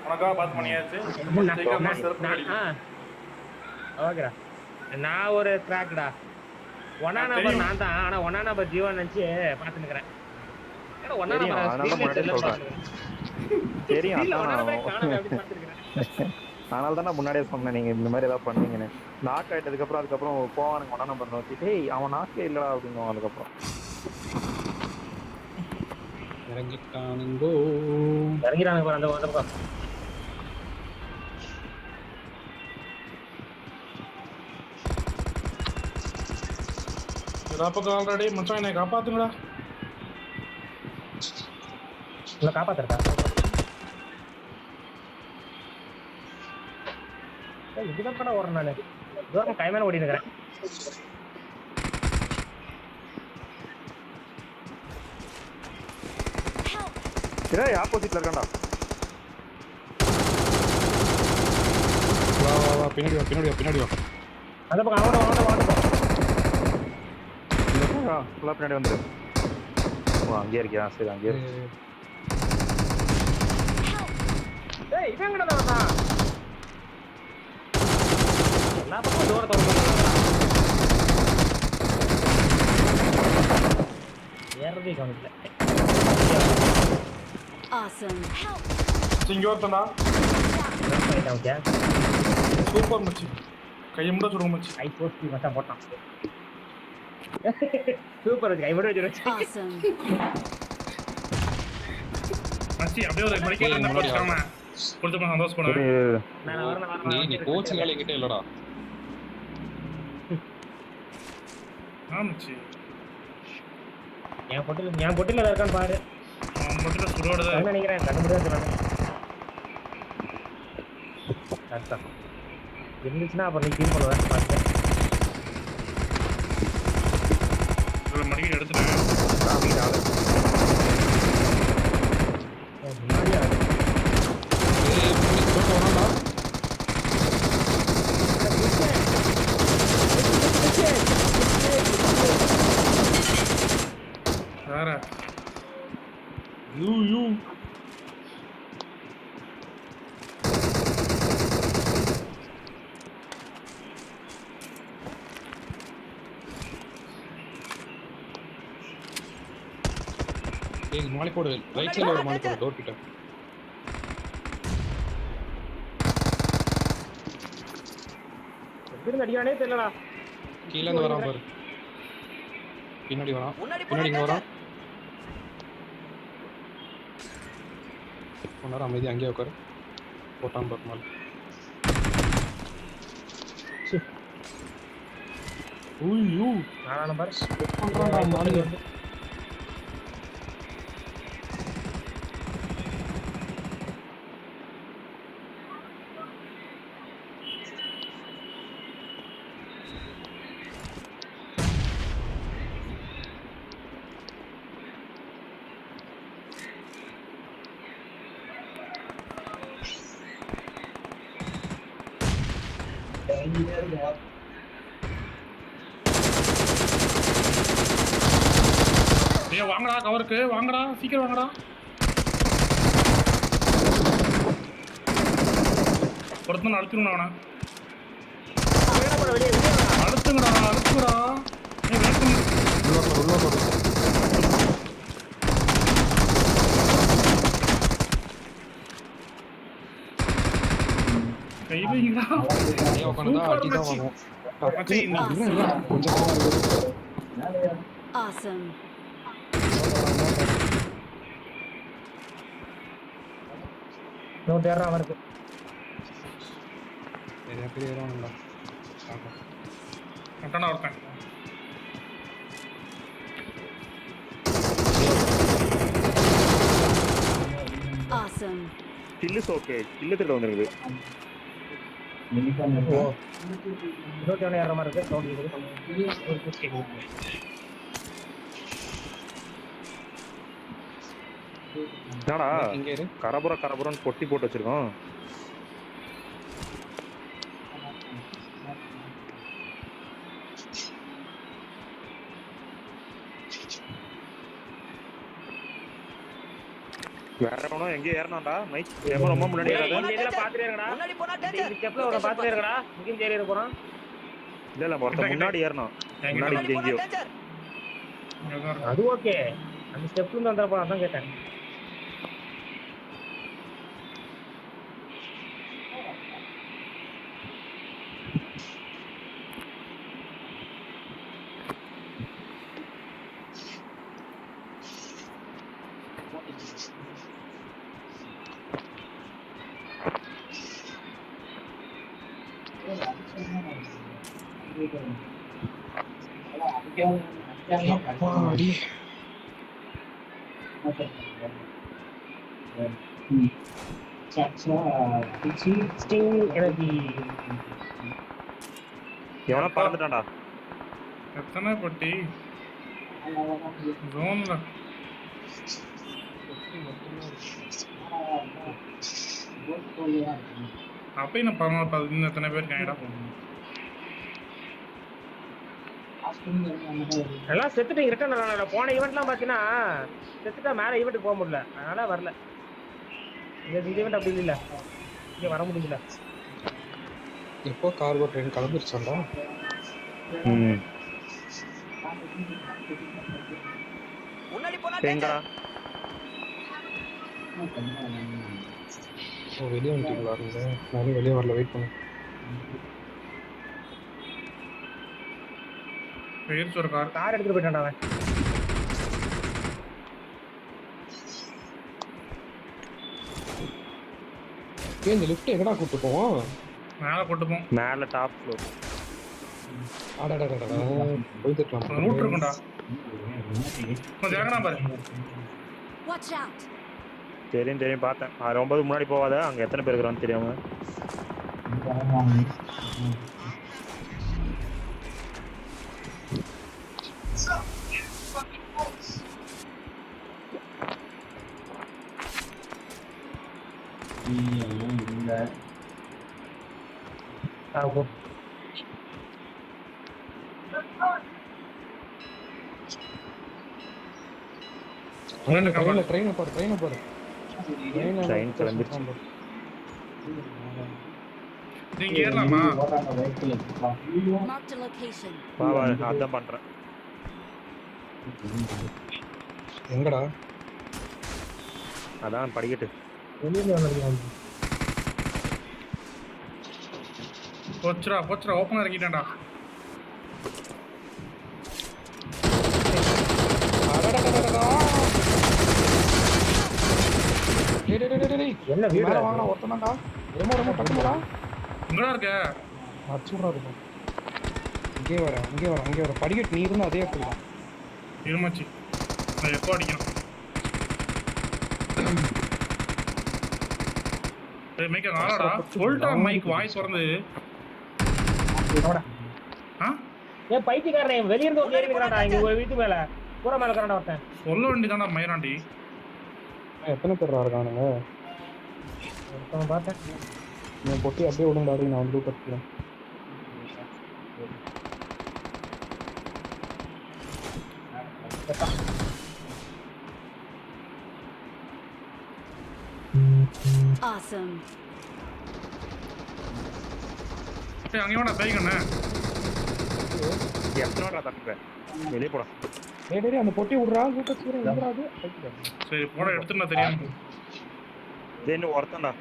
உனக்காக பாத்து பண்ணியாச்சு. சீக்கிரமா செருப்பு அடிக்கும். ஓகேடா. நான் ஒரு கிராக்டா. ஒன்னா நம்பர் நான் தான். ஆனா ஒன்னா நம்பர் ஜீவன் நினைச்சு பாத்துட்டு இருக்கிறேன். ஏன்னா ஒன்னா நம்பர் தெரியும். அதனால தான் நான் முன்னாடியே சொன்னேன் நீங்க இந்த மாதிரி ஏதாவது பண்ணுவீங்கன்னு. நாக் ஆயிட்டதுக்கு அப்புறம் அதுக்கப்புறம் போவானுங்க ஒன்னா நம்பர் நோக்கி. டேய் அவன் நாக்கே இல்லடா அப்படின்னு அதுக்கப்புறம் இறங்கிட்டானுங்கோ. இறங்கிட்டானுங்க அந்த பக்கம். ஆல்ரெடி மச்சான் என்னை காப்பாத்துங்கடா. உங்களை காப்பாத்துறதா? இதுதான் படம் ஓடுறேன் நானு. தூரம் கை மேல ஓடி இருக்கிறேன். ஆப்போசிட்ல இருக்கான்டா. பின்னாடி வா பின்னாடி வா பின்னாடி வா. அந்த பக்கம் அவனோட ஃபுல்லா பின்னாடி வந்துரு. அங்கேயே இருக்கியா? சரி அங்கேயே இருக்கு. ஏய் இவன் எங்கடா வந்தான்? எல்லா பக்கம் தூரத்தை ஏறதே கவனிக்கல. Awesome. இங்க ஒருத்தன்டா. ஓகே சூப்பர் மச்சி. கையை முட சுடுங்க மச்சி. ஐ போஸ்ட் மச்சான் போட்டான். சூப்பர் கை முட சுடுச்சு. Awesome. மச்சி அப்படியே ஒரு மெடிக்கல் என்ன போடுறமா. கொஞ்சம் சந்தோஷப்படு. நான் வரணும். நீ கோச்சிங் வேலை என்கிட்ட இல்லடா. மச்சி. என் பொட்டில இருக்கான்னு பாரு. அவன் பொட்டில சுடுறதா நினைக்கிறேன். கண்டுபிடிச்சா சொல்றானே. அதான் இருந்துச்சுன்னா அப்புறம் நீ ஃபீல் பண்ணுவேன். பார்த்து மடிக்கி எடுத்துட்டேன். முன்னாடியா வேற யூ ஏய் மாலி போடு. ரைட் சைடுல ஒரு மாலி போடு டோர் கிட்ட. எப்படி அடியானே தெரியலடா. கீழ இருந்து வரான் பாரு. பின்னாடி வரான். பின்னாடி இங்க வரான். ஒன்னர அமைதி அங்கேயே உட்காரு. போட்டான் பாரு மாலி. ஓய்யோ நானா பாரு. பண்றான்டா மாலி. வாங்கடா கவருக்கு வாங்கடா சீக்கிரம் வாங்கடா. ஒருத்தன் அழுத்துங்கடா அவனை. அழுத்துங்கடா. கை வைங்கடா. Awesome. நோ தேர்றா அவனுக்கு. நிறைய பேர் ஏறானுடா. கட்டணா ஒருத்தன். Awesome. கில்லு ஓகே. கில்லு திருட வந்திருக்கு. இன்னொரு ஏற மாதிரி இருக்கு. சவுண்ட் கேக்குது. என்னடா கரபுரன்னு பொட்டி போட்டு வச்சிருக்கோம். வேற எவனோ எங்கேயோ ஏறனான்டா மைக் ரொம்ப முன்னாடி ஏறாத. இந்த இதுல பாத்துட்டே இருக்கடா. இந்த ஸ்டெப்ல ஒரு பாத்துட்டே இருக்கடா. இங்கேயும் ஏறி போறான். இல்ல ஒருத்தன் முன்னாடி ஏறணும். முன்னாடி எங்கேயோ. அது ஓகே. அந்த ஸ்டெப்ல இருந்து வந்தா போறா அதான் கேட்டேன். அப்பாடி. எனர்ஜி எவனோ பறந்துட்டான்டா. எத்தனை பட்டி ஜோன்ல அப்பயும் நான் 14 இன்னும் எத்தனை பேர் இருக்காங்கடா? எல்லாம் செத்துட்டு ரிட்டர்ன் போன ஈவெண்ட்லாம் பாத்தீங்கன்னா செத்துட்டா மேல ஈவெண்ட்டுக்கு போக முடியல, அதனால வரல. இந்த ஈவெண்ட் அப்படி இல்ல, இங்க வர முடியல. எப்போ கார்கோ ட்ரெயின் கிளம்பிருச்சாண்டா? எங்கடா ஓ வெளியே வந்துட்டீங்களா நீங்க? நானும் வெளியே வரல, வெயிட் பண்ணு. போயிருச்சு ஒரு கார். கார் எடுத்துட்டு போயிட்டான்டா அவன். ஏய் இந்த லிஃப்ட் எங்கடா கூட்டு போவோம்? மேலே போட்டுப்போம். மேல டாப் ஃப்ளோர். அடடடடா போயிட்டுலாம். ரூட் இருக்கும்டா. கொஞ்சம் இறங்கலாம் பாரு. Watch out. தெரியும் பார்த்தேன். ரொம்ப முன்னாடி போவாத, அங்க எத்தனை பேர் இருக்கிறான்னு தெரியாம. ட்ரெயின் பாரு. ட்ரெயின் கிளம்பிடுச்சு. நீங்க ஏறலாமா? Marked a location. வா அதான் பண்றேன். எங்கடா? அதான் படிக்கட்டு. போச்சுரா ஓப்பனா இறக்கிட்டான்டா. என்ன வீடு வாங்க ஒருத்தனாடா. ரொம்ப டக்குடா. எங்கடா இருக்க? அச்சுடா இருக்கும். இங்கே வர படிக்கட்டு நீ இருந்தா அதே இடத்துல தான் இருமாச்சி. நான் எப்போ அடிக்கணும்? மைக்க ஆளாடா சொல்லிட்டா. மைக் வாய் திறந்து ஏன் பைத்தியக்காரன் வெளிய இருந்து ஏறி நிக்கறான்டா. இங்க ஒரு வீட்டு மேல கூரை மேல இருக்கறான்டா ஒருத்தன். சொல்ல வேண்டியதானே மயிராண்டி. எத்தனை பேர் இருக்கானுங்க? ஒருத்தன் பார்த்தேன். நீ பொட்டி அப்படியே விடுங்கடா, நான் வந்து கட்டுறேன். Awesome. ஏய் அங்க வாடா பைக்கண்ணே. எத்தனோடா தட்டுற? வெளிய போடா. டேய் அந்த பொட்டி விடுறா, லூட் அடிச்சுறேன். எங்கடா அது? சரி போடா எடுத்துட்டு நான் தெரியாம. தென் ஒருத்தன்டா.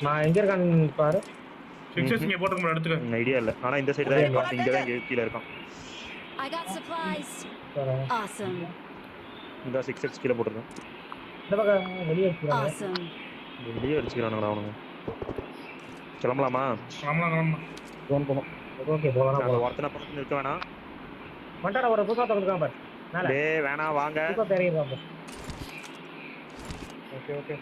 நான் எங்க இருக்கான்னு பாரு. 6s இங்க போட்டுக்க எடுத்துக்க. ஐடியா இல்ல. ஆனா இந்த சைடு தான் இருக்கான். இங்க தான் கீழ இருக்கான். I got supplies. Awesome. இந்த 6x கீழ போட்டுறேன். இந்த பக்கம் வெளிய இருக்கான். Awesome. வெளிய அடிச்சுக்கறானுடா அவனுங்க. கிளம்பலாமா? கிளம்பலாம். போலாம். ஓகே போலாம். அந்த ஒருத்தனை பக்கத்துல நிறுத்த வேணாம். மண்டாடா ஒரு புதுசா தந்துருக்கான் பாரு. மேல. டேய் வேணாம் வாங்க. புதுசா தெரியுறான் பாரு. ஓகே.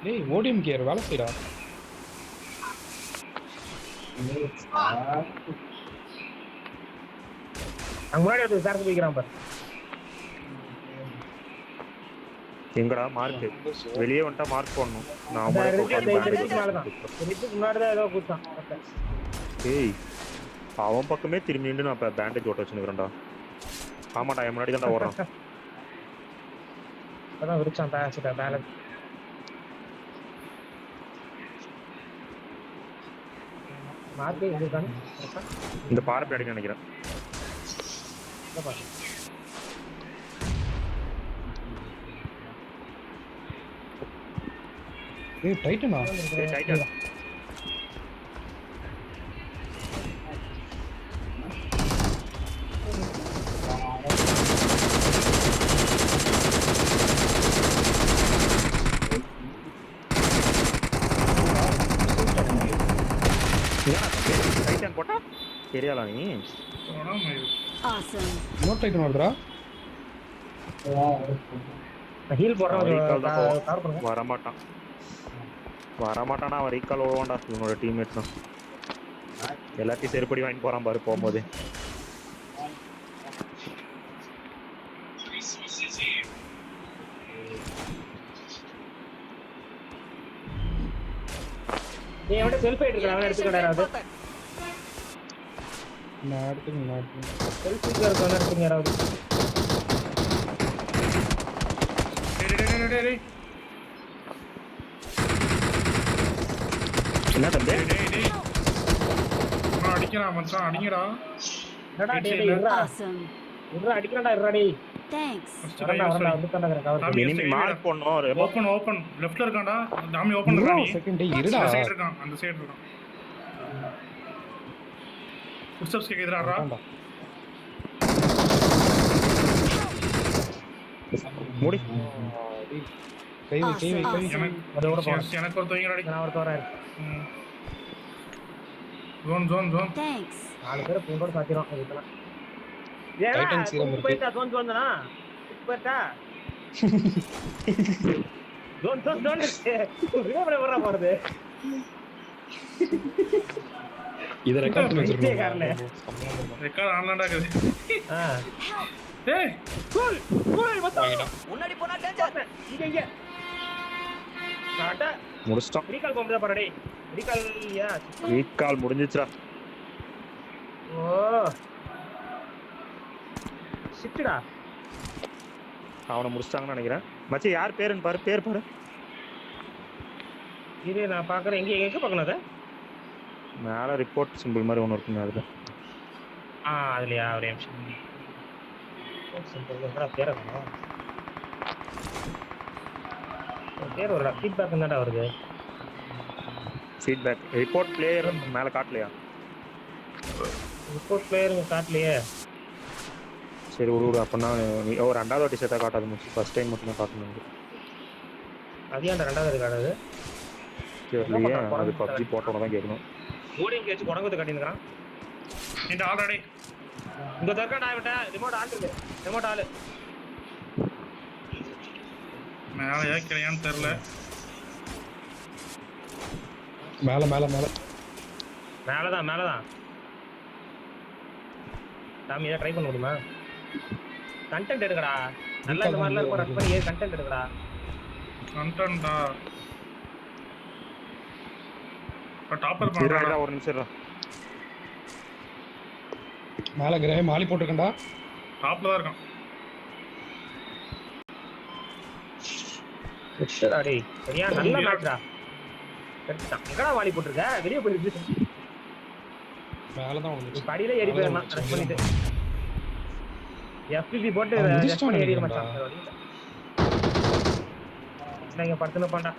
டேய் ஓடிஎம் கியர் வேலை செய்டா. அங்க முன்னாடி ஒரு சார்ஜ் போய்க்கிறான் பாரு. எங்கடா மார்க்? வெளியே வந்துட்டா மார்க் போடணும். நான் இந்த அவங்களே ரிட்ஜ் போட்டு மேல தான். ரிட்ஜ் முன்னாடி தான் ஏதோ கூச்சான். ஏய் அவன் பக்கமே திரும்பி நின்று நான் இப்போ பேண்டேஜ் ஓட்ட வச்சுருக்கிறேன்டா. ஆமாடா என் முன்னாடி தான்டா ஓடுறான். அதான் விரிச்சான் பேலன்ஸ். மார்க்கே இதுதான் இந்த பாறை அடிக்க நினைக்கிறேன். ஏய் டைட்டனா ஏய் டைட்டன் டைட்டன் போட்டா தெரியாதா நீ? Awesome. இன்னொரு டைட்டன் வருதுடா. ஹீல் போடுறவன் வரமாட்டான் வரமாட்டானா அவன் ரீகால் ஓடுவான்டா. இவனோட டீம்மேட்ஸ் தான் எல்லாத்தையும் செருப்படி வாங்கி போறான் பாரு போகும்போது. நீ அவன்கிட்ட செல்ஃபி எடுத்துக்கலாம், அவன் எடுத்துக்கடா. யாராவது நான் எடுத்துக்கேன் செல்ஃபி இருக்கவன் எடுத்துங்க யாராவது. என்ன தம்பி அடிக்கிறான் மச்சான், அடிங்கடா. என்னடா டேய் இருடா Awesome. இருடா அடிக்கறடா இருடா டேய். Thanks. வரடா வந்துட்டேன்டா கவர். இனிமே மார்க் பண்ணனும். ஓபன் லெஃப்ட்ல இருக்கான்டா. டாமி ஓபன் இருக்கா நீ? செகண்ட் டேய் இருடா. அந்த சைடு இருக்கான், அந்த சைடு இருக்கான். ஃபுட்ஸ்டெப்ஸ் கேக்குதுடா. மூடி கை வை கை வை கை வை. எனக்கு ஒரு தூங்கிடா. நான் ஒரு தோறா இருக்கு. ஜோன் Thanks. நாலு பேர் பூண்டோட சாத்திரோம் இதுலாம். டைட்டன் சீரம் இருக்கு. போய்டா ஜோன் வந்தனா. போய்டா. ஜோன் ரிவர்ல வர போறது. இத ரெக்கார்ட் பண்ணி வச்சிருக்கோம். ரெக்கார்ட் ஆன்லைன்டா இருக்குது. டேய் கூல் மத்த. முன்னாடி போனா டேஞ்சர். இங்க காடா முடிச்சிட்டோம். ரீகால் போம்டா பாரு டேய். ரீகால் யா. ரீகால் முடிஞ்சிச்சுடா. ஓ ஷிட்டா. அவனை முடிச்சிட்டாங்கன்னு நினைக்கிறேன். மச்சி யார் பேருன்னு பாரு, பேர் பாரு. இது நான் பாக்குறேன். எங்க பார்க்கணும் அத? மேல ரிப்போர்ட் சிம்பிள் மாதிரி ஒன்னு இருக்குங்க அதுல. அதுலயா ஒரே நிமிஷம். சிம்பிள் என்னடா பேர் என்ன? பேர் ஒரு ஃபீட்பேக் என்னடா வருது? ஃபீட்பேக் ரிப்போர்ட் பிளேயர் மேல காட்டலையா? Report player காட்டலையே. சரி விடு அப்பனா நீ ரெண்டாவது வாட்டி சேர்த்தா காட்டாது முடிச்சு. ஃபர்ஸ்ட் டைம் மட்டும் தான் காட்டணும். அது ஏன்டா ரெண்டாவது காட்டுது? தெரியலையே, அது PUBG போட்டோட தான் கேட்கணும். ஓடிங் கேட்ச் குடங்கத்து காட்டினுறான். இந்த ஆல்ரெடி இங்க தர்க்கடா விட்ட ரிமோட் ஆன் இருக்கு. ரிமோட் ஆளு மேல ஏக்கலையான்னு தெரியல. மேல மேல மேல மேலதான். சாமி இதை ட்ரை பண்ண முடியுமா? கண்டென்ட் எடுக்கடா. நல்லா இந்த மாதிரிலாம் இருக்கும். ரஷ் பண்ணி கண்டென்ட் எடுக்கடா. கண்டென்ட்டா டாப்பர் பண்றடா. ஒரு நிமிஷம் இரு. மேல கிரே மாலி போட்டுக்கண்டா. டாப்ல தான் இருக்கான். எட்டடா டேய். சரியா நல்ல மேட்ச்டா. கரெக்ட்டா. எங்கடா வாலி போட்டுருக்க? வெளிய போயிடுச்சு. மேல தான் வந்து படியில ஏறி போயிரலாம் ரஷ் பண்ணிட்டு. FPP போட்டு ரஷ் பண்ணி ஏறி மச்சான். நீங்க படுத்துன பாண்டா.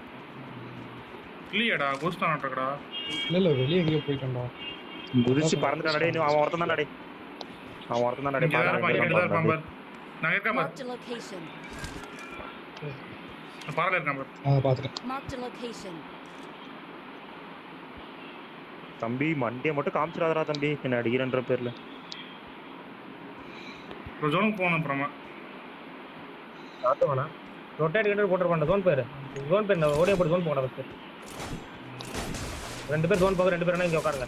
இல்லையடா கோஸ்ட் ஆன் இருக்கடா. இல்ல வெளிய எங்கயோ போய்ட்டடா. குதிச்சு பறந்துட்டானே. நீ அவன் ஒருத்தன் தான் நடை. அவன் ஒருத்தன் தான் நடை. பாரு பாம்பர். நான் இருக்கேன் பாரு. Marked a location. பாறல இருக்கேன் பாரு. பாத்துட்டேன். Marked a location. தம்பி மண்டியை மட்டும் காமிச்சிராதடா தம்பி. என்ன அடிக்கிறன்ற பேர்ல. ஒரு ஜோனுக்கு போகணும் அப்புறமா. காட்டுவானா? ரொட்டேட் கிட்ட போட்டுறப்பான்டா. ஜோன் பேர் ஓடிய போட்டு ஜோன் போடா ஃபர்ஸ்ட். ரெண்டு பேர் ஜோன் போக, ரெண்டு பேர் இங்க உட்காருங்க.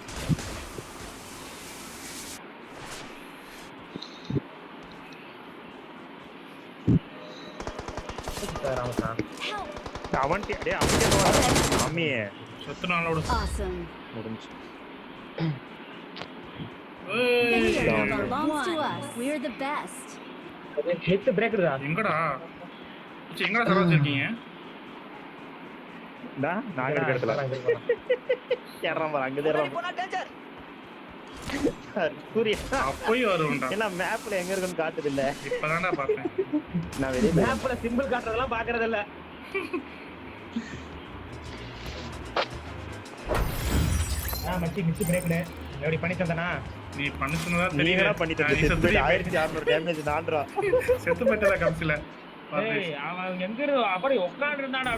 அவன்கிட்ட அம்மியே செத்து நாளோட Awesome. முடிஞ்சு. The ஏய், leader belongs to us. We're the best. Head பிரேக்குடா. எங்கடா மச்சி, எங்கடா சரா வச்சிருக்கீங்க? நாங்க இருக்க இடத்துல ஏறாம அங்க தேறாம சூரிய அப்போயும் வருவோம்டா. என்ன மேப்ல எங்க இருக்குன்னு காட்டுது இல்ல. இப்பதான்டா பார்த்தேன். நான் வெளியே மேப்ல சிம்பிள் காட்டுறதெல்லாம் பாக்குறது இல்ல. மச்சி மிஸ் பிரேக்டு எப்படி பண்ணி தந்தனா? நீ பண்ணுனதா நீ தெரியல. என்ன பண்ணி தரது? 1600 டேமேஜ் நான்டா. செத்து போயிட்டதா கம்சில. ஏய் அவன் எங்க இருந்து அப்படி உட்கார்ந்து இருந்தாடா.